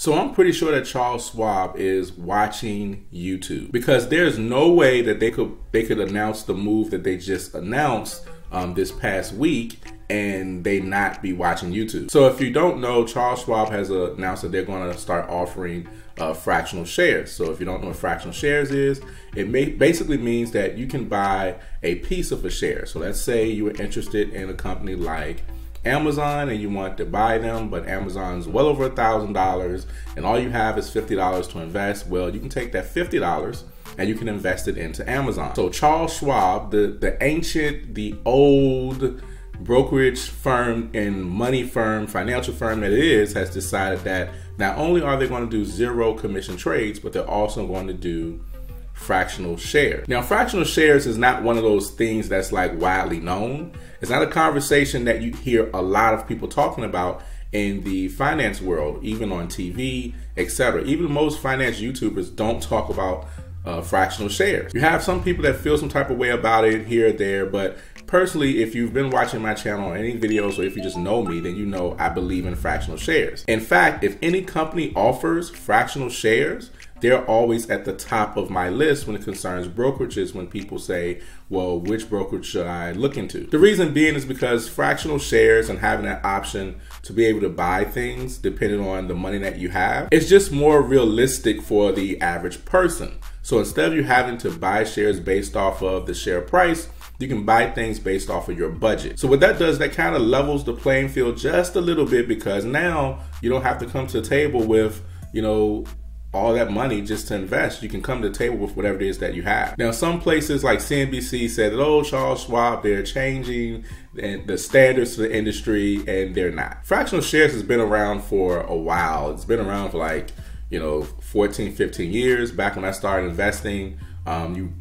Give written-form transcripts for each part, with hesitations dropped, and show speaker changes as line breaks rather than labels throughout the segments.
So I'm pretty sure that Charles Schwab is watching YouTube, because there's no way that they could announce the move that they just announced this past week and they not be watching YouTube. So if you don't know, Charles Schwab has announced that they're going to start offering fractional shares. So if you don't know what fractional shares is, it basically means that you can buy a piece of a share. So let's say you were interested in a company like Amazon and you want to buy them, but Amazon's well over $1,000 and all you have is $50 to invest. Well, you can take that $50 and you can invest it into Amazon. So Charles Schwab, the old brokerage firm and money firm, financial firm that it is, has decided that not only are they going to do zero commission trades, but they're also going to do fractional shares. Now, fractional shares is not one of those things that's like widely known. It's not a conversation that you hear a lot of people talking about in the finance world, even on TV, etc. Even most finance YouTubers don't talk about fractional shares. You have some people that feel some type of way about it here or there, but personally, if you've been watching my channel or any videos, or if you just know me, then you know I believe in fractional shares. In fact, if any company offers fractional shares, they're always at the top of my list when it concerns brokerages, when people say, well, which brokerage should I look into? The reason being is because fractional shares and having that option to be able to buy things depending on the money that you have, it's just more realistic for the average person. So instead of you having to buy shares based off of the share price, you can buy things based off of your budget. So what that does, that kind of levels the playing field just a little bit, because now you don't have to come to the table with, you know, all that money just to invest. You can come to the table with whatever it is that you have. Now, some places like CNBC said that, oh, Charles Schwab, they're changing the standards to the industry, and they're not. Fractional shares has been around for a while. It's been around for like, 14, 15 years. Back when I started investing,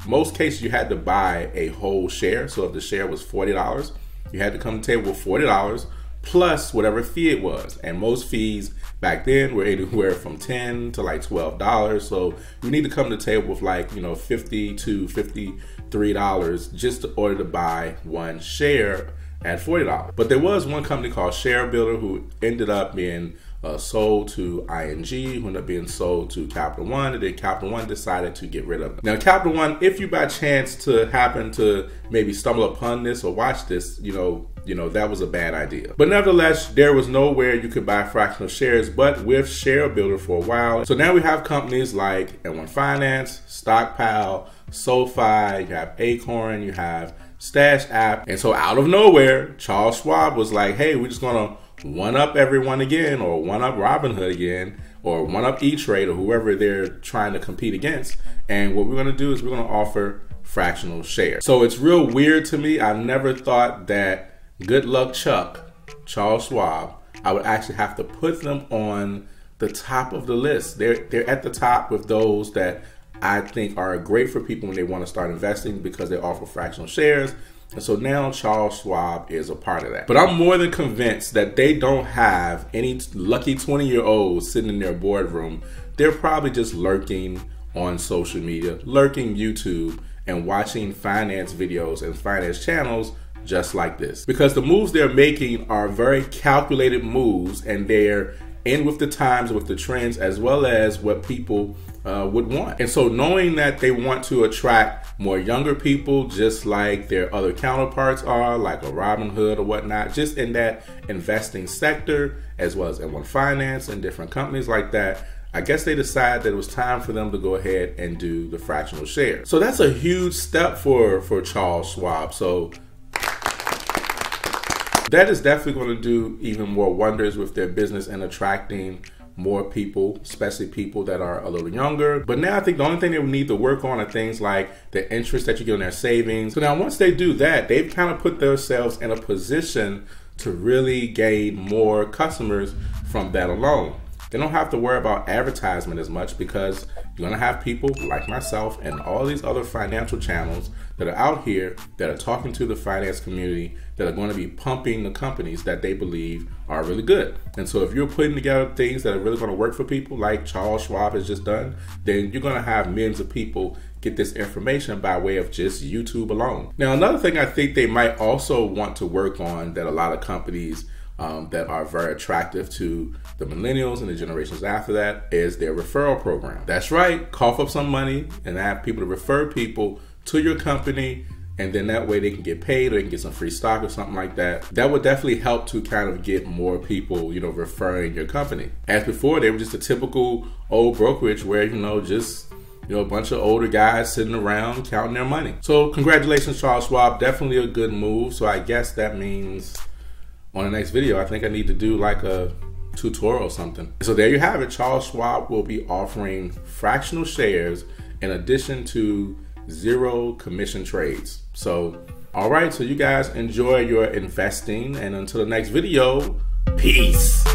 most cases you had to buy a whole share. So if the share was $40, you had to come to the table with $40 plus whatever fee it was. And most fees back then were anywhere from $10 to like $12. So you need to come to the table with like, $50 to $53 just in order to buy one share at $40. But there was one company called Share Builder who ended up being sold to ING, who ended up being sold to Capital One, and then Capital One decided to get rid of them. Now, Capital One, if you by chance to happen to maybe stumble upon this or watch this, that was a bad idea. But nevertheless, there was nowhere you could buy fractional shares but with Share Builder for a while. So now we have companies like M1 Finance, Stockpile, SoFi, you have Acorn, you have Stash App. And so out of nowhere, Charles Schwab was like, hey, we're just gonna one-up everyone again, or one-up Robinhood again, or one-up E-Trade, or whoever they're trying to compete against. And what we're gonna do is we're gonna offer fractional shares. So it's real weird to me. I never thought that Good Luck Chuck, Charles Schwab, I would actually have to put them on the top of the list. They're at the top with those that I think are great for people when they want to start investing, because they offer fractional shares. And so now Charles Schwab is a part of that. But I'm more than convinced that they don't have any lucky 20-year-olds sitting in their boardroom. They're probably just lurking on social media, lurking YouTube, and watching finance videos and finance channels just like this. Because the moves they're making are very calculated moves, and they're in with the times, with the trends, as well as what people would want. And so knowing that they want to attract more younger people, just like their other counterparts are, like a Robinhood or whatnot, just in that investing sector, as well as M1 Finance and different companies like that, I guess they decided that it was time for them to go ahead and do the fractional share. So that's a huge step for Charles Schwab. So that is definitely going to do even more wonders with their business and attracting more people, especially people that are a little younger. But now I think the only thing they would need to work on are things like the interest that you get on their savings. So now once they do that, they've kind of put themselves in a position to really gain more customers from that alone. They don't have to worry about advertisement as much, because you're gonna have people like myself and all these other financial channels that are out here that are talking to the finance community, that are going to be pumping the companies that they believe are really good. And so if you're putting together things that are really going to work for people, like Charles Schwab has just done, then you're going to have millions of people get this information by way of just YouTube alone. Now, another thing I think they might also want to work on, that a lot of companies that are very attractive to the millennials and the generations after that is their referral program. That's right, cough up some money and have people to refer people to your company, and then that way they can get paid or they can get some free stock or something like that. That would definitely help to kind of get more people, referring your company. As before, they were just a typical old brokerage where, just a bunch of older guys sitting around counting their money. So congratulations, Charles Schwab. Definitely a good move. So I guess that means on the next video, I think I need to do like a tutorial or something. So there you have it. Charles Schwab will be offering fractional shares in addition to 0 commission trades. So, all right, so you guys enjoy your investing, and until the next video, peace.